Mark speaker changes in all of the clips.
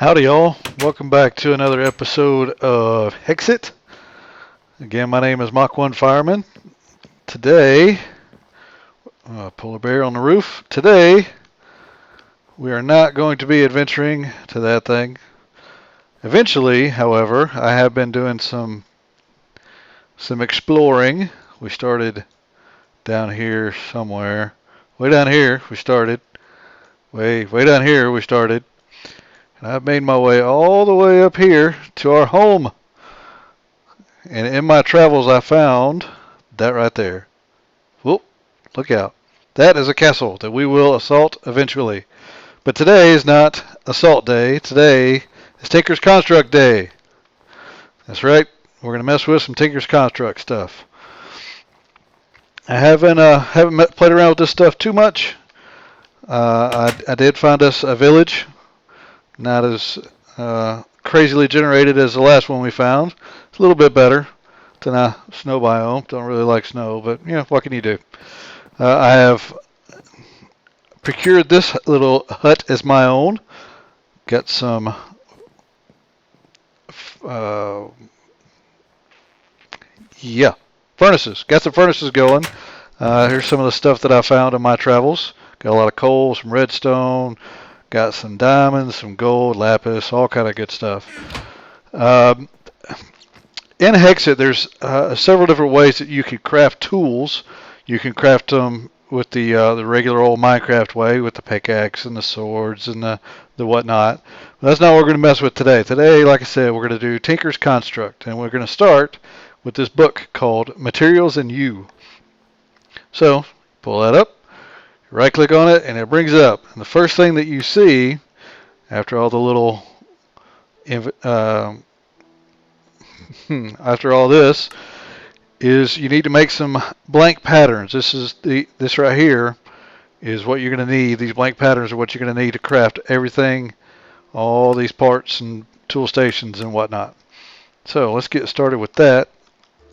Speaker 1: Howdy, y'all. Welcome back to another episode of Hexxit. Again, my name is Mach 1 Fireman. Today, polar bear on the roof. Today, we are not going to be adventuring to that thing. Eventually, however, I have been doing some exploring. We started down here somewhere. Way down here, we started. Way down here, we started. And I've made my way all the way up here to our home. And in my travels, I found that right there. Whoop, look out. That is a castle that we will assault eventually. But today is not assault day. Today is Tinker's Construct Day. That's right. We're going to mess with some Tinker's Construct stuff. I haven't played around with this stuff too much. I did find us a village. Not as crazily generated as the last one we found. It's a little bit better than a snow biome. Don't really like snow, but what can you do? I have procured this little hut as my own. Got some furnaces. Got some furnaces going. Here's some of the stuff that I found in my travels. Got a lot of coal, some redstone, got some diamonds, some gold, lapis, all kind of good stuff. In Hexxit, there's several different ways that you can craft tools. You can craft them with the regular old Minecraft way, with the pickaxe and the swords and the whatnot. But that's not what we're going to mess with today. Today, like I said, we're going to do Tinker's Construct, and we're going to start with this book called Materials and You. So, pull that up, right-click on it, and it brings it up. And the first thing that you see, after all the little after all this, is you need to make some blank patterns. This right here is what you're going to need. These blank patterns are what you're going to need to craft everything, all these parts and tool stations and whatnot. So let's get started with that.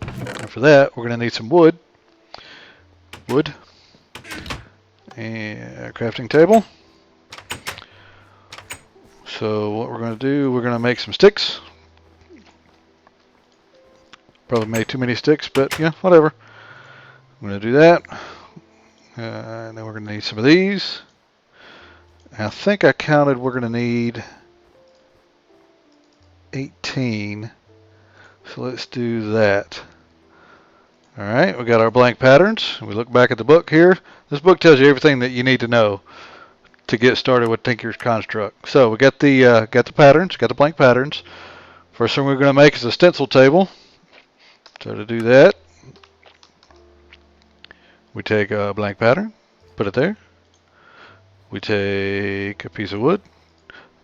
Speaker 1: And for that, we're going to need some wood, and a crafting table. So what we're going to do, we're going to make some sticks. Probably made too many sticks, but yeah, whatever. I'm going to do that. And then we're going to need some of these. I think I counted we're going to need 18. So let's do that. Alright, we got our blank patterns. We look back at the book here. This book tells you everything that you need to know to get started with Tinker's Construct. So we got the patterns, got the blank patterns. First thing we're going to make is a stencil table. So to do that, we take a blank pattern, put it there. We take a piece of wood,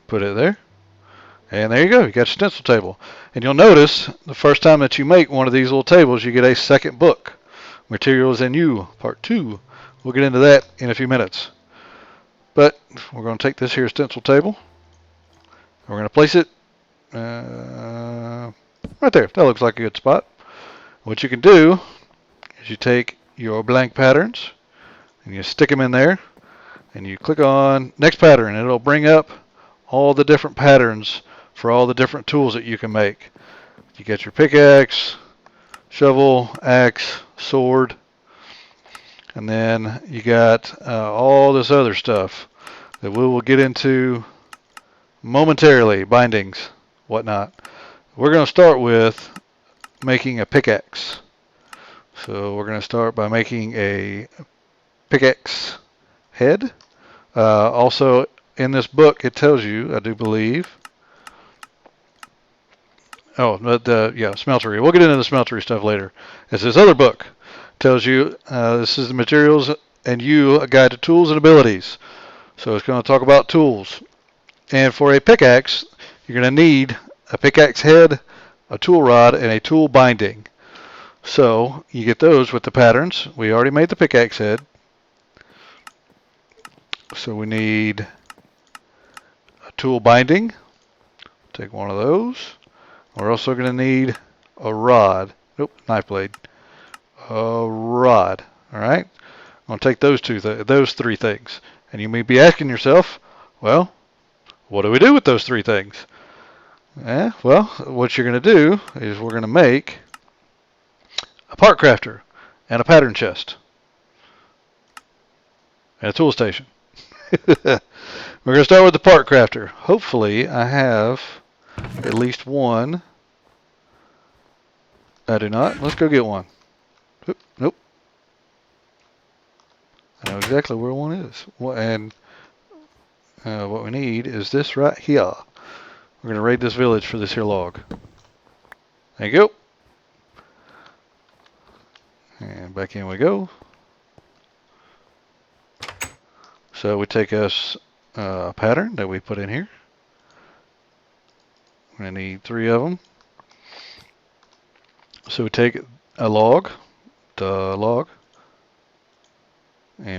Speaker 1: put it there. And there you go, you got your stencil table. And you'll notice the first time that you make one of these little tables, you get a second book, Materials and You, Part 2. We'll get into that in a few minutes. But we're going to take this here stencil table. We're going to place it right there. That looks like a good spot. What you can do is you take your blank patterns and you stick them in there and you click on next pattern and it'll bring up all the different patterns for all the different tools that you can make. You get your pickaxe, shovel, axe, sword, and then you got all this other stuff that we will get into momentarily, bindings, whatnot. We're going to start with making a pickaxe. So we're going to start by making a pickaxe head. Also in this book it tells you, I do believe, smeltery. We'll get into the smeltery stuff later. As this other book tells you, this is the Materials and You, a guide to tools and abilities. So it's going to talk about tools. And for a pickaxe, you're going to need a pickaxe head, a tool rod, and a tool binding. So you get those with the patterns. We already made the pickaxe head. So we need a tool binding. Take one of those. We're also going to need a rod. Nope, knife blade. A rod. All right. I'm going to take those three things. And you may be asking yourself, well, what do we do with those three things? Well, what you're going to do is we're going to make a part crafter and a pattern chest and a tool station. We're going to start with the part crafter. Hopefully I have at least one. I do not. Let's go get one. Nope. I know exactly where one is. And what we need is this right here. We're going to raid this village for this here log. There you go. And back in we go. So we take us a pattern that we put in here. We're going to need 3 of them. So we take a log, and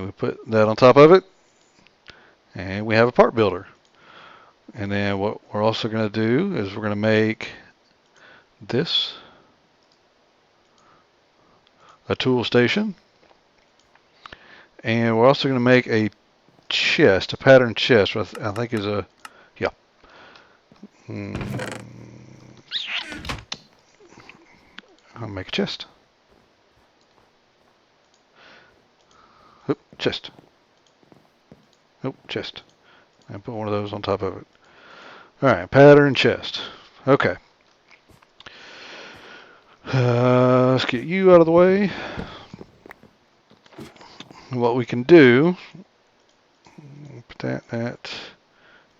Speaker 1: we put that on top of it, and we have a part builder. And then what we're also going to do is we're going to make this a tool station, and we're also going to make a chest, a pattern chest, which I think is a, yeah. I'll make a chest. Oop, chest. Nope, chest. And put one of those on top of it. Alright, pattern chest. Okay. Let's get you out of the way. What we can do, put that,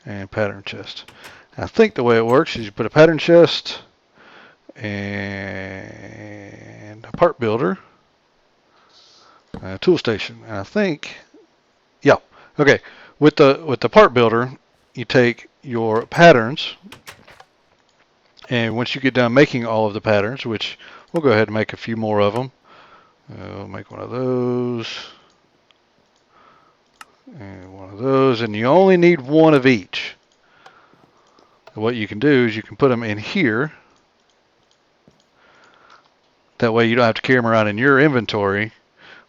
Speaker 1: and pattern chest. I think the way it works is you put a pattern chest and a part builder, a tool station. And I think, yeah, okay. With the part builder, you take your patterns, and once you get done making all of the patterns, which we'll go ahead and make a few more of them. We'll make one of those, and one of those, and you only need one of each. What you can do is you can put them in here. That way you don't have to carry them around in your inventory.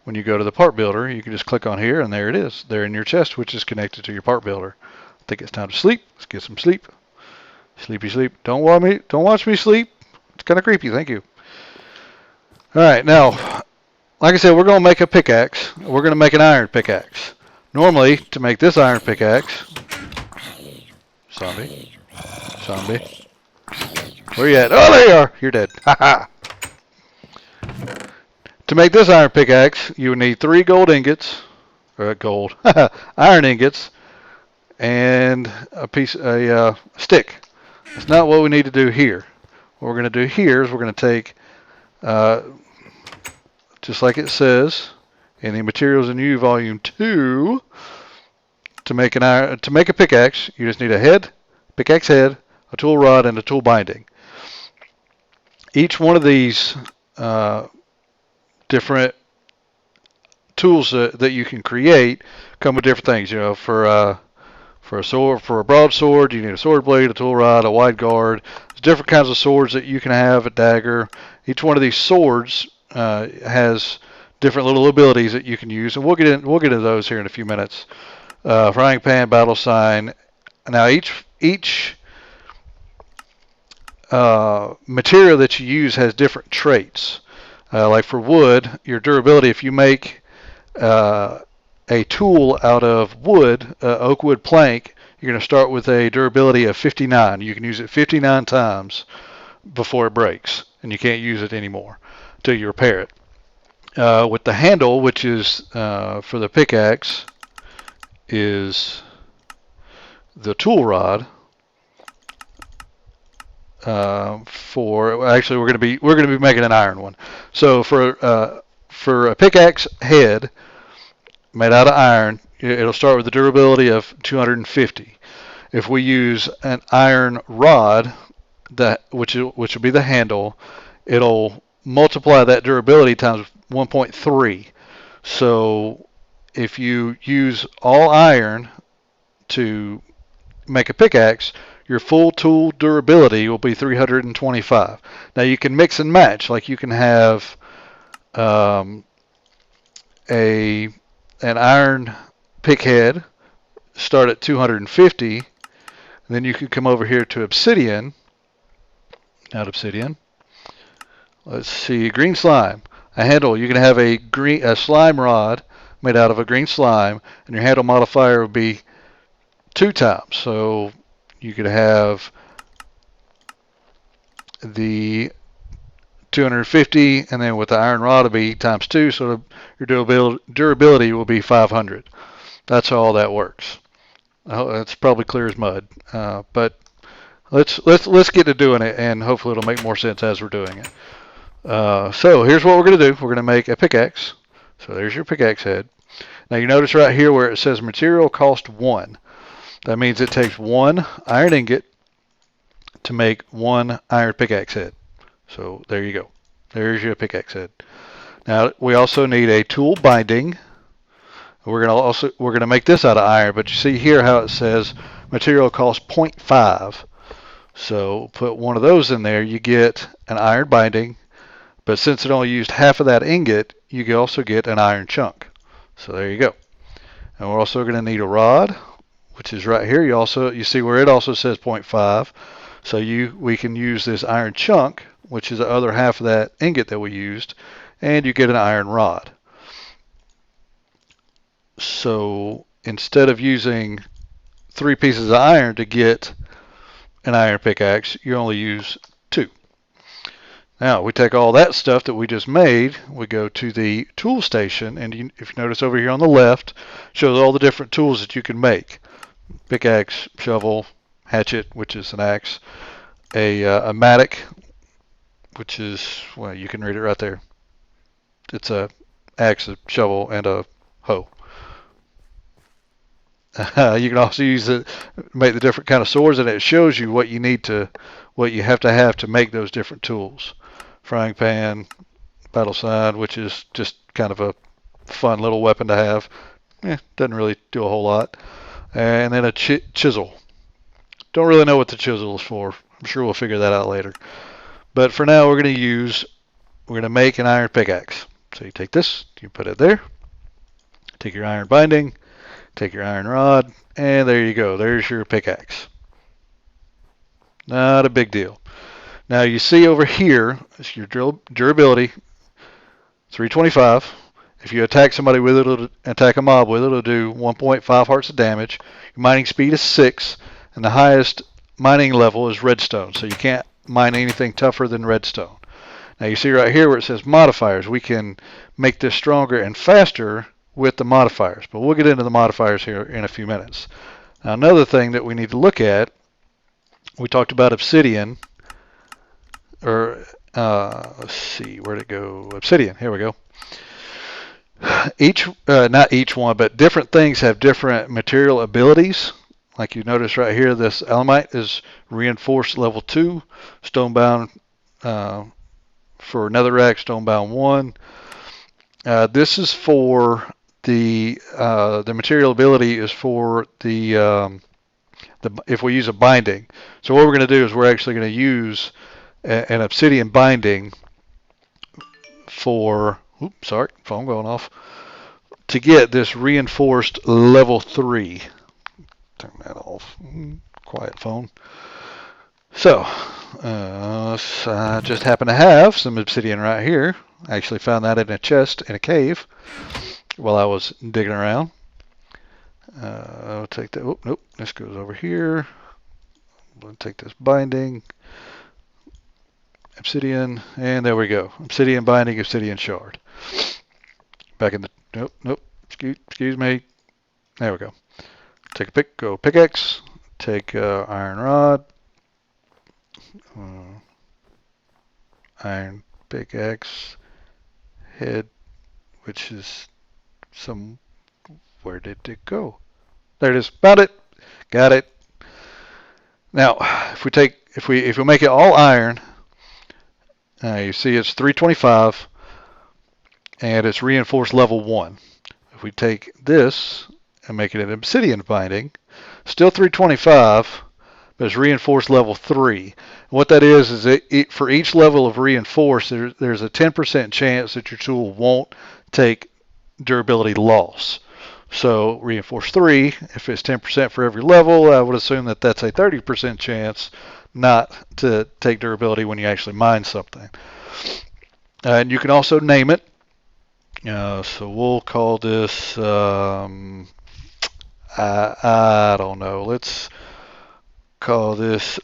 Speaker 1: When you go to the part builder, you can just click on here, and there it is. They're in your chest, which is connected to your part builder. I think it's time to sleep. Let's get some sleep. Sleepy sleep. Don't watch me sleep. It's kind of creepy. Thank you. All right, now, like I said, we're going to make a pickaxe. We're going to make an iron pickaxe. Normally, to make this iron pickaxe, zombie. Where you at? Oh, there you are. You're dead. Ha. To make this iron pickaxe, you would need 3 gold ingots, or iron ingots, and a stick. That's not what we need to do here. What we're going to do here is we're going to take, just like it says in the Materials in You Volume 2, to make a pickaxe, you just need a head, pickaxe head, a tool rod, and a tool binding. Each one of these different tools that you can create come with different things. You know, for a sword, for a broadsword, you need a sword blade, a tool rod, a wide guard. There's different kinds of swords that you can have, a dagger. Each one of these swords has different little abilities that you can use, and we'll get into those here in a few minutes. Frying pan, battle sign. Now each material that you use has different traits. Like for wood, your durability, if you make a tool out of wood, oak wood plank, you're going to start with a durability of 59. You can use it 59 times before it breaks, and you can't use it anymore until you repair it. With the handle, which is for the pickaxe, is the tool rod. Actually, we're going to be making an iron one. So for a pickaxe head made out of iron, it'll start with a durability of 250. If we use an iron rod, which will be the handle, it'll multiply that durability times 1.3. So if you use all iron to make a pickaxe, your full tool durability will be 325. Now you can mix and match. Like you can have an iron pick head start at 250, And then you can come over here to obsidian, not obsidian. Let's see, green slime. A handle, you can have a slime rod made out of a green slime, and your handle modifier would be 2 times. So you could have the 250, and then with the iron rod it'll be times 2, so your durability will be 500. That's how all that works. It's probably clear as mud, but let's get to doing it, and hopefully it'll make more sense as we're doing it. So here's what we're going to do. We're going to make a pickaxe. So there's your pickaxe head. Now you notice right here where it says material cost 1. That means it takes 1 iron ingot to make 1 iron pickaxe head. So there you go. There's your pickaxe head. Now we also need a tool binding. We're going to make this out of iron, but you see here how it says material cost 0.5. So put one of those in there, you get an iron binding. But since it only used half of that ingot, you can also get an iron chunk. So there you go. And we're also going to need a rod, which is right here. You see where it also says 0.5. So we can use this iron chunk, which is the other half of that ingot that we used, and you get an iron rod. So instead of using 3 pieces of iron to get an iron pickaxe, you only use 2. Now we take all that stuff that we just made, we go to the tool station, and if you notice over here on the left, shows all the different tools that you can make. Pickaxe, shovel, hatchet, which is an axe, a mattock, which is, well, you can read it right there. It's a axe, a shovel, and a hoe. You can also use it to make the different kind of swords, and it shows you what you have to have to make those different tools. Frying pan, battle sign, which is just kind of a fun little weapon to have. Doesn't really do a whole lot. And then a chisel. Don't really know what the chisel is for. I'm sure we'll figure that out later. But for now, we're going to make an iron pickaxe. So you take this, you put it there. Take your iron binding, take your iron rod, and there you go. There's your pickaxe. Not a big deal. Now you see over here, it's your durability, 325. If you attack somebody with it, attack a mob with it, it'll do 1.5 hearts of damage. Your mining speed is 6, and the highest mining level is redstone, so you can't mine anything tougher than redstone. Now you see right here where it says modifiers. We can make this stronger and faster with the modifiers, but we'll get into the modifiers here in a few minutes. Now another thing that we need to look at, we talked about obsidian. Let's see, where'd it go? Obsidian, here we go. Not each one, but different things have different material abilities. Like you notice right here, this Alemite is reinforced level 2, stonebound for netherrack, stonebound 1. This is for the material ability is for the if we use a binding. So what we're going to do is we're actually going to use an obsidian binding for, oops, sorry, phone going off, to get this reinforced level 3. Turn that off. Quiet phone. So, I just happen to have some obsidian right here. I actually found that in a chest in a cave while I was digging around. I'll take that. Oh, nope, this goes over here. I'm going to take this binding. Obsidian, and there we go. Obsidian binding, obsidian shard. Back in the, nope, excuse me. There we go. Take a go pickaxe, take iron rod, iron pickaxe head, which is where did it go? There it is, found it, got it. Now, if we make it all iron, you see it's 325 and it's reinforced level 1. If we take this and make it an obsidian binding, still 325, but it's reinforced level 3. And what that is for each level of reinforced, there's a 10% chance that your tool won't take durability loss. So reinforce 3, if it's 10% for every level, I would assume that that's a 30% chance not to take durability when you actually mine something. And you can also name it. So we'll call this, I don't know, let's call this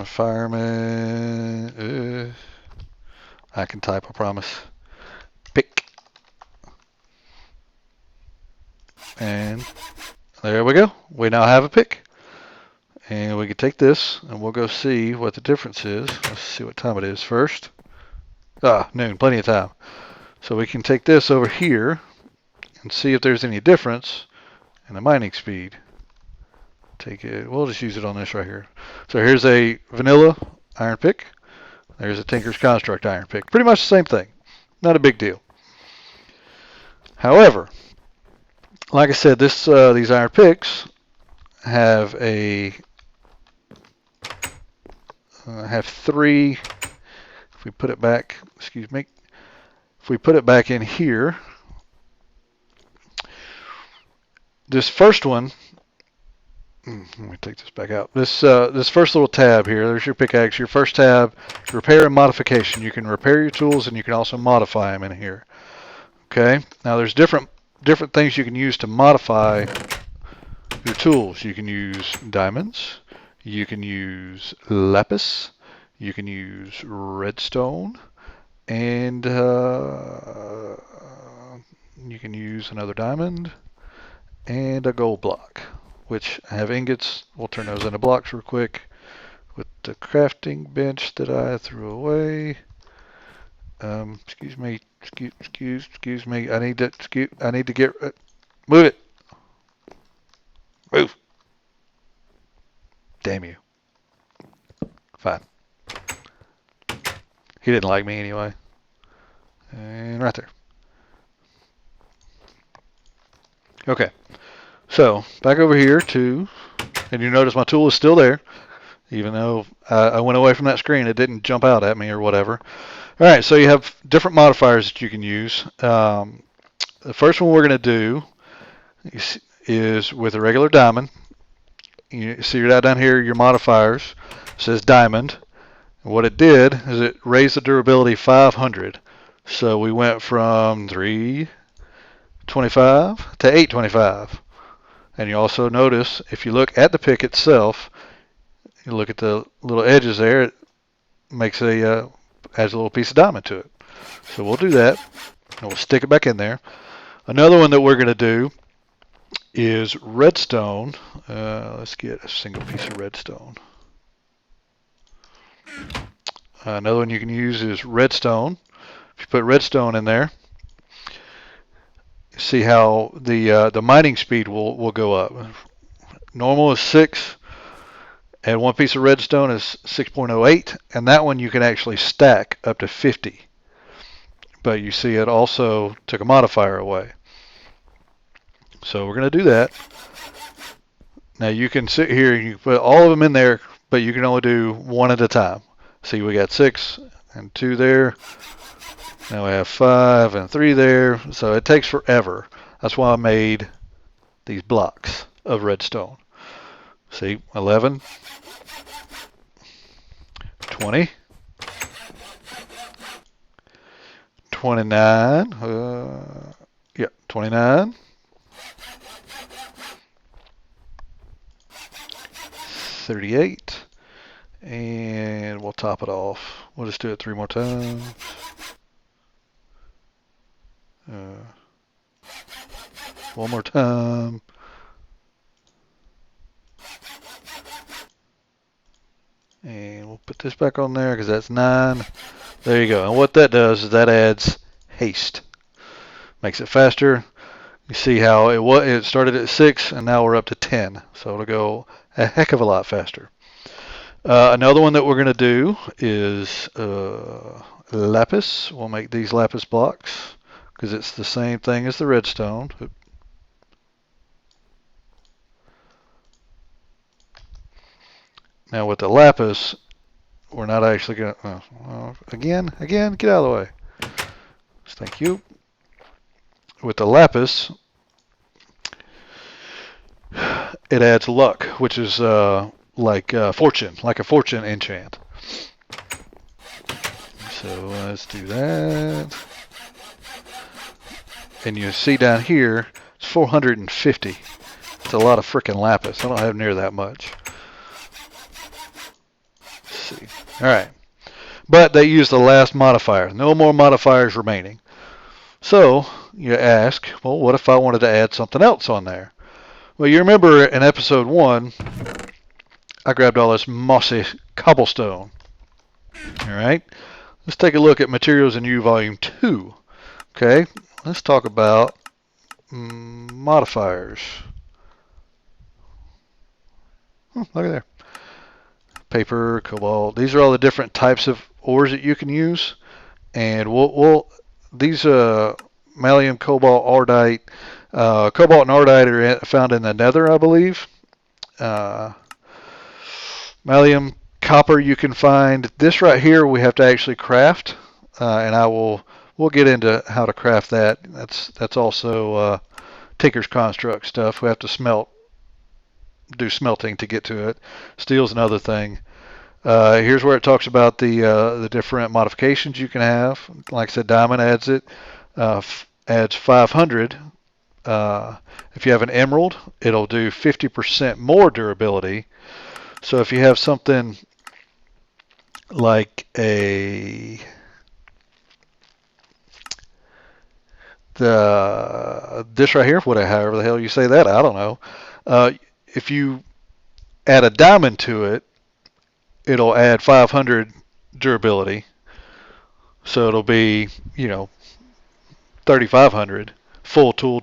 Speaker 1: fireman. I can type, I promise. Pick. And there we go. We now have a pick. And we can take this and we'll go see what the difference is. Let's see what time it is first. Noon, plenty of time. So we can take this over here and see if there's any difference in the mining speed. Take it, we'll just use it on this right here. So here's a vanilla iron pick. There's a Tinker's Construct iron pick. Pretty much the same thing. Not a big deal. However, like I said, these iron picks have have 3. If we put it back, excuse me, if we put it back in here, this first one, let me take this back out. This first little tab here, there's your pickaxe. Your first tab, repair and modification. You can repair your tools and you can also modify them in here. Okay. Now there's different things you can use to modify your tools. You can use diamonds. You can use lapis. You can use redstone, and you can use another diamond and a gold block, which have ingots. We'll turn those into blocks real quick with the crafting bench that I threw away. Excuse me. Excuse me. I need to get. Move it. Move. Damn you. Fine. He didn't like me anyway. And right there. Okay. So back over here to, and you notice my tool is still there, even though I went away from that screen. It didn't jump out at me or whatever. All right. So you have different modifiers that you can use. The first one we're going to do is with a regular diamond. You see that down here, your modifiers. It says diamond. And what it did is it raised the durability 500. So we went from 325 to 825. And you also notice, if you look at the pick itself, you look at the little edges there, it makes adds a little piece of diamond to it. So we'll do that, and we'll stick it back in there. Another one that we're going to do is redstone. Let's get a single piece of redstone. Another one you can use is redstone. If you put redstone in there, see how the mining speed will go up. Normal is 6, and one piece of redstone is 6.08, and that one you can actually stack up to 50. But you see it also took a modifier away. So we're going to do that. Now you can sit here and you can put all of them in there, but you can only do one at a time. See, we got 6 and 2 there. Now we have 5 and 3 there. So it takes forever. That's why I made these blocks of redstone. See, 11, 20, 29, 29, 38, and we'll top it off. We'll just do it 3 more times. One more time. And we'll put this back on there because that's 9. There you go. And what that does is that adds haste. Makes it faster. You see how it started at 6 and now we're up to 10. So it'll go a heck of a lot faster. Another one that we're going to do is lapis. We'll make these lapis blocks because it's the same thing as the redstone. Now with the lapis, we're not actually going to, again, get out of the way. Thank you. With the lapis, it adds luck, which is like fortune, like a fortune enchant. So let's do that. And you see down here, it's 450. It's a lot of freaking lapis. I don't have near that much. Let's see. All right. But they use the last modifier. No more modifiers remaining. So you ask, well, what if I wanted to add something else on there? Well, you remember in episode 1, I grabbed all this mossy cobblestone. All right. Let's take a look at Materials in U Volume 2. Okay. Let's talk about modifiers. Look at there. Paper, cobalt. These are all the different types of ores that you can use. And these malleum, cobalt, ardite. Cobalt and ardite are found in the nether, I believe. Malleum, copper you can find. This right here we have to actually craft, and we'll get into how to craft that. That's also Tinker's Construct stuff. We have to do smelting to get to it. Steel's another thing. Here's where it talks about the different modifications you can have. Like I said, diamond adds it. Adds 500. If you have an emerald, it'll do 50% more durability. So if you have something like this right here, however the hell you say that, I don't know. If you add a diamond to it, it'll add 500 durability. So it'll be, 3,500 full tool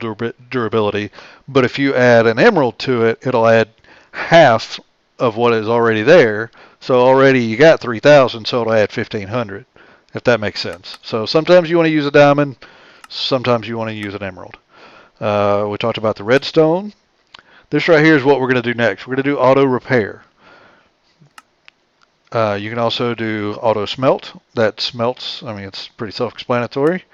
Speaker 1: durability. But if you add an emerald to it, it'll add half of what is already there. So already you got 3,000, so it'll add 1,500, if that makes sense. So sometimes you want to use a diamond, sometimes you want to use an emerald. We talked about the redstone. This right here is what we're going to do next. We're going to do auto repair. You can also do auto smelt. That smelts, it's pretty self-explanatory.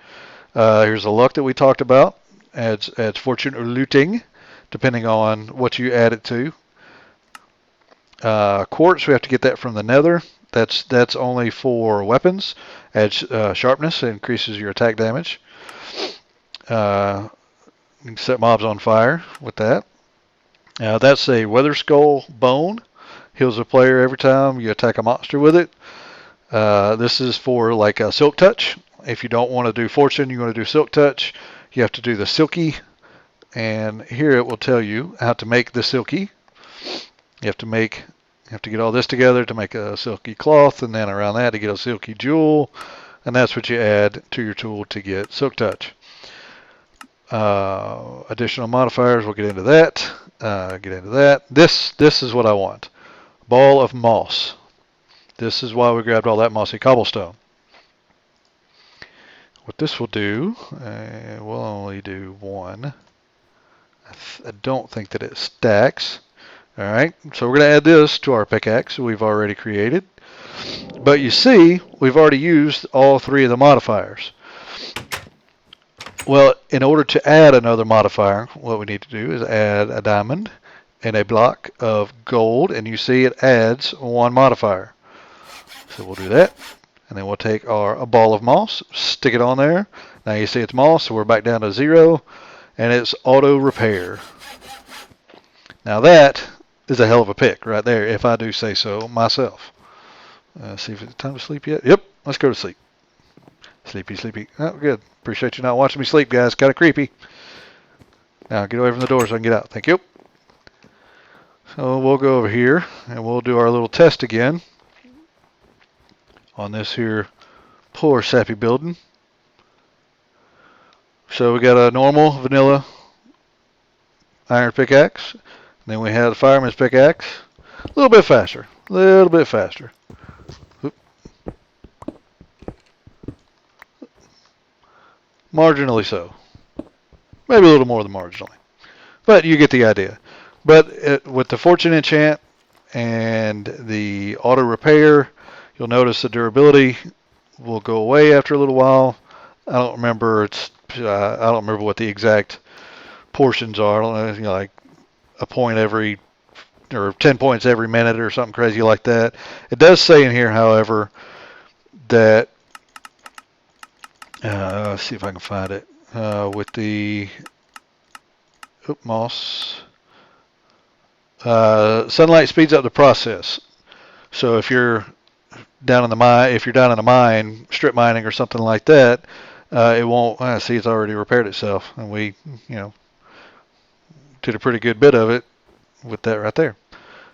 Speaker 1: Here's the luck that we talked about. Adds fortune or looting, depending on what you add it to. Quartz, we have to get that from the nether. That's only for weapons. Adds sharpness, increases your attack damage. You can set mobs on fire with that. That's a weather skull bone. Heals a player every time you attack a monster with it. This is for like a silk touch. If you don't want to do fortune, you want to do silk touch, you have to do the silky. And here it will tell you how to make the silky. You have to get all this together to make a silky cloth, and then around that to get a silky jewel, and that's what you add to your tool to get silk touch. Additional modifiers, we'll get into that. This is what I want. Ball of moss. This is why we grabbed all that mossy cobblestone. What this will do, we'll only do one. I don't think that it stacks. Alright, so we're going to add this to our pickaxe we've already created. But you see, we've already used all 3 of the modifiers. Well, in order to add another modifier, what we need to do is add a diamond and a block of gold, and you see it adds 1 modifier. So we'll do that, and then we'll take a ball of moss, stick it on there. Now you see it's moss, so we're back down to 0, and it's auto repair. Now that is a hell of a pick right there, if I do say so myself. See if it's time to sleep yet. Yep, let's go to sleep. Sleepy. Oh, good. Appreciate you not watching me sleep, guys. Kind of creepy. Now get away from the door so I can get out. Thank you. So we'll go over here and we'll do our little test again on this here poor sappy building. So we got a normal vanilla iron pickaxe. Then we have the fireman's pickaxe. A little bit faster. Oop. Marginally so. Maybe a little more than marginally. But you get the idea. But with the fortune enchant and the auto repair, you'll notice the durability will go away after a little while. I don't remember what the exact portions are. I don't know, like a point every, or 10 points every minute or something crazy like that. It does say in here, however, that, let's see if I can find it, with the, moss, sunlight speeds up the process. So if you're down in the mine, if you're down in a mine, strip mining or something like that, it won't. See, it's already repaired itself, and we, did a pretty good bit of it with that right there.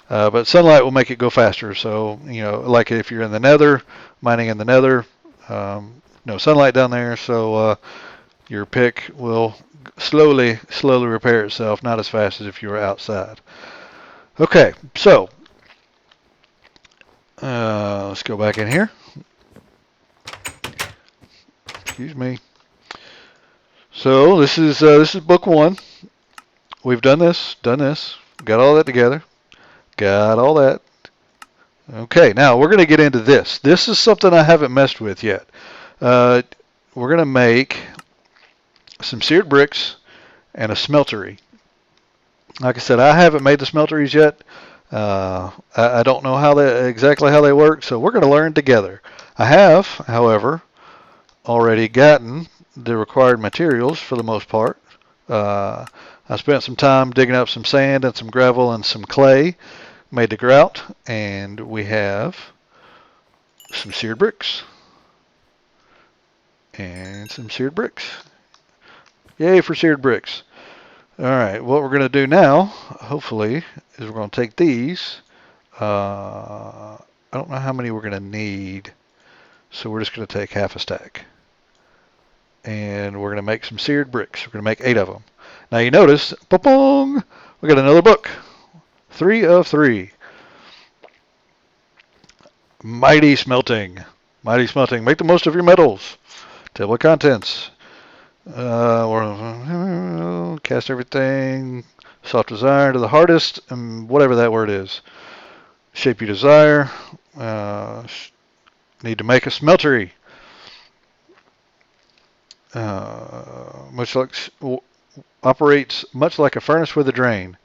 Speaker 1: But sunlight will make it go faster. So like if you're in the Nether, mining in the Nether, no sunlight down there, so your pick will slowly repair itself, not as fast as if you were outside. Okay, so let's go back in here. Excuse me. So this is book 1. We've done this, got all that together, got all that. Okay, now we're going to get into this. This is something I haven't messed with yet. We're going to make some seared bricks and a smeltery. Like I said, I haven't made the smelteries yet. I don't know exactly how they work, so we're going to learn together. I have, however, already gotten the required materials for the most part. I spent some time digging up some sand and some gravel and some clay, made the grout, and we have some seared bricks. And some seared bricks. Yay for seared bricks. Alright, what we're going to do now, hopefully, is we're going to take these. I don't know how many we're going to need, so we're just going to take half a stack. And we're going to make some seared bricks. We're going to make 8 of them. Now you notice, ba-bong, we got another book. 3 of 3. Mighty smelting. Mighty smelting. Make the most of your metals. Table of contents. Cast everything. Soft desire to the hardest, and whatever that word is. Shape you desire. Need to make a smeltery. Operates much like a furnace with a drain.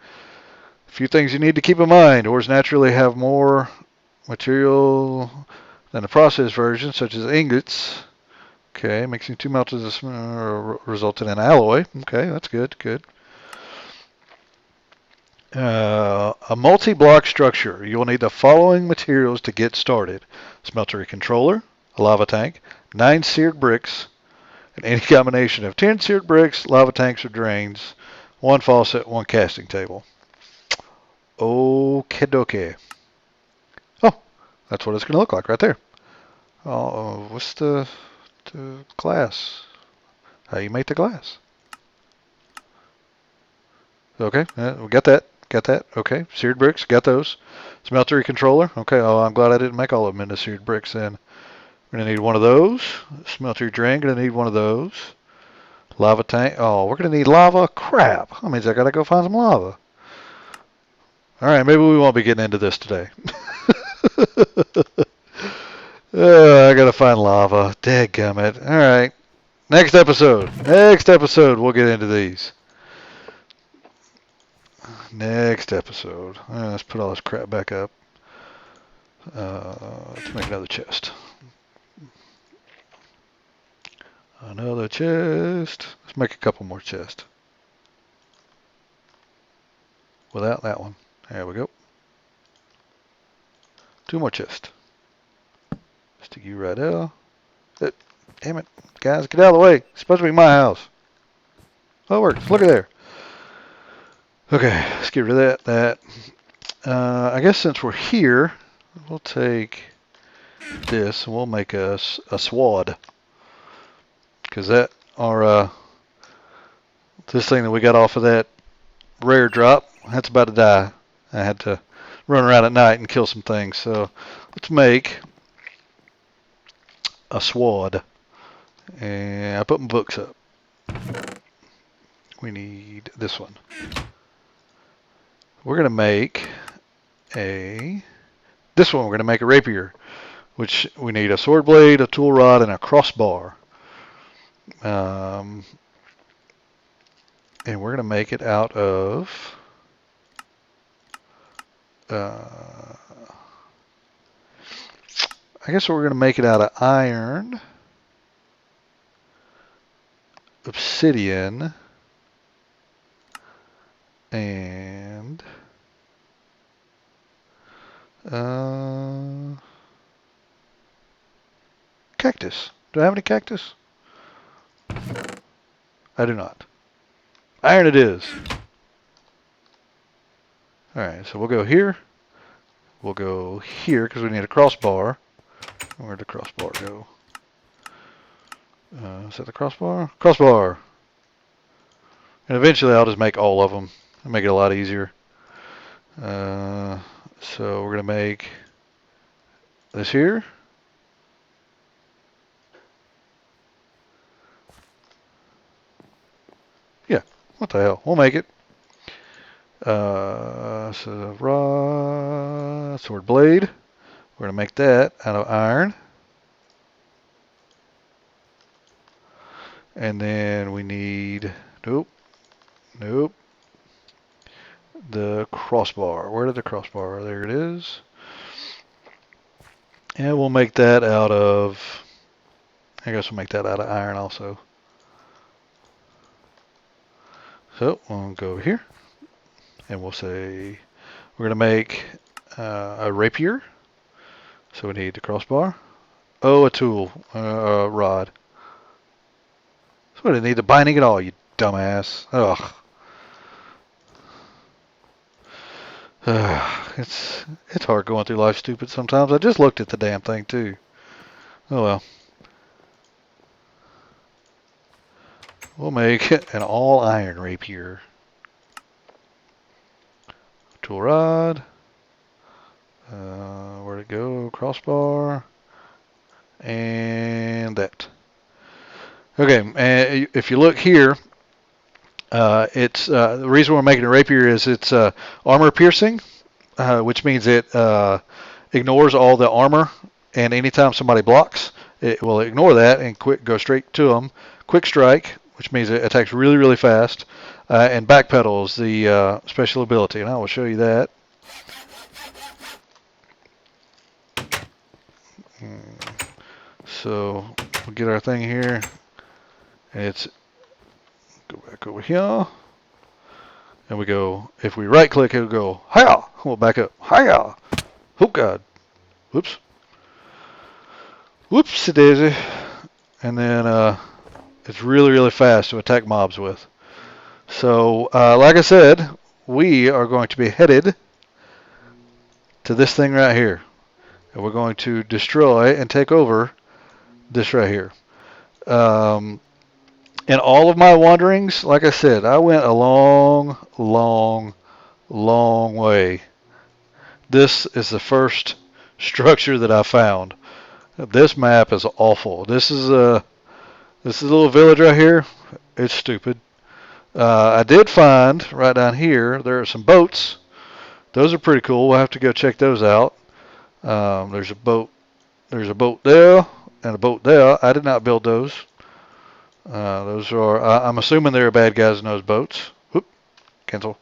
Speaker 1: A few things you need to keep in mind. Ores naturally have more material than the processed version, such as ingots. Okay, mixing 2 metals resulted in alloy. Okay, that's good. A multi-block structure. You will need the following materials to get started. Smeltery controller, a lava tank, 9 seared bricks, and any combination of 10 seared bricks, lava tanks or drains, 1 faucet, 1 casting table. Okie dokie. Oh, that's what it's going to look like right there. Oh, what's the glass? How you make the glass? Okay, we got that. Okay, seared bricks, got those. Smeltery controller. Okay, oh, I'm glad I didn't make all of them into seared bricks then. We're going to need one of those. Smeltery drain, going to need one of those. Lava tank. Oh, we're going to need lava. Crap. That means I got to go find some lava. All right, maybe we won't be getting into this today. I got to find lava. Dadgummit. All right. Next episode, we'll get into these. Next episode. Let's put all this crap back up. Let's make another chest. Another chest. Let's make a couple more chests. Without that one. There we go. 2 more chests. Stick you right there. Damn it. Guys, get out of the way. It's supposed to be my house. Oh, it works. Look at there. Okay, let's get rid of that. I guess since we're here, we'll take this and we'll make a swad. Because this thing that we got off of that rare drop, that's about to die. I had to run around at night and kill some things. So let's make a swad. And I put my books up. We need this one. We're going to make this one we're going to make a rapier, which we need a sword blade, a tool rod, and a crossbar. And we're going to make it out of I guess we're going to make it out of iron, obsidian, and cactus. Do I have any cactus? I do not. Iron it is. Alright, so we'll go here. We'll go here because we need a crossbar. Where'd the crossbar go? Is that the crossbar? Crossbar! And eventually I'll just make all of them. It'll make it a lot easier. So we're going to make this here. Yeah, what the hell? We'll make it. So sword blade. We're going to make that out of iron. And then we need, nope, the crossbar. Where did the crossbar? There it is. And we'll make that out of, I guess we'll make that out of iron also. So we'll go over here and we'll say we're going to make a rapier. So we need the crossbar. Oh, a tool, a rod. So we didn't need the binding at all, you dumbass. Ugh. It's hard going through life stupid sometimes. I just looked at the damn thing too. Oh well. We'll make an all iron rapier. Tool rod. Where'd it go? Crossbar. And that. Okay, and if you look here, it's the reason we're making a rapier is it's armor piercing, which means it ignores all the armor, and anytime somebody blocks, it will ignore that and go straight to them. Quick strike, which means it attacks really, really fast, and backpedal is the special ability, and I will show you that. So we'll get our thing here. It's go back over here, and we go. If we right click, it'll go hiya. We'll back up hiya. Oh God! Whoops! Whoopsie daisy! And then it's really, really fast to attack mobs with. So, like I said, we are going to be headed to this thing right here, and we're going to destroy and take over this right here. In all of my wanderings, like I said, I went a long, long, long way. This is the first structure that I found. This map is awful. This is a little village right here. It's stupid. I did find right down here there are some boats. Those are pretty cool. We'll have to go check those out. There's a boat. There's a boat there and a boat there. I did not build those. Those are, I'm assuming there are bad guys in those boats. Whoop, cancel.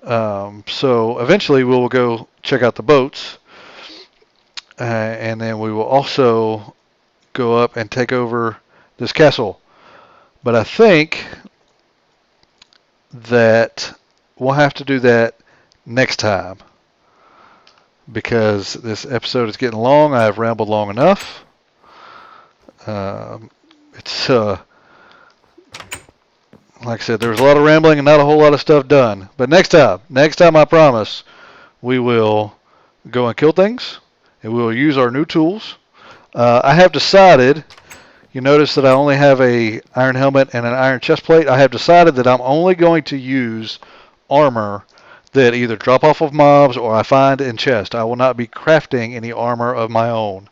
Speaker 1: So eventually we will go check out the boats, and then we will also go up and take over this castle. But I think that we'll have to do that next time, because this episode is getting long. I have rambled long enough. It's like I said, there was a lot of rambling and not a whole lot of stuff done. But next time I promise, we will go and kill things, and we will use our new tools. I have decided, you notice that I only have a iron helmet and an iron chest plate. I have decided that I'm only going to use armor that either drop off of mobs or I find in chest. I will not be crafting any armor of my own.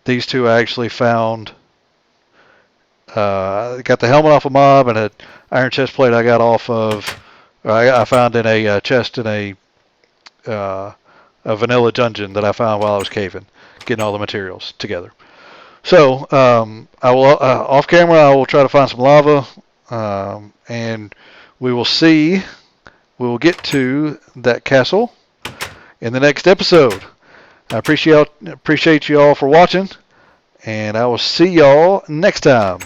Speaker 1: These two I actually found. I got the helmet off a mob, and an iron chest plate I got off of, I found in a chest in a vanilla dungeon that I found while I was caving, getting all the materials together. So I will off camera I will try to find some lava, and we will see. We will get to that castle, in the next episode. I appreciate you all for watching, and I will see y'all next time.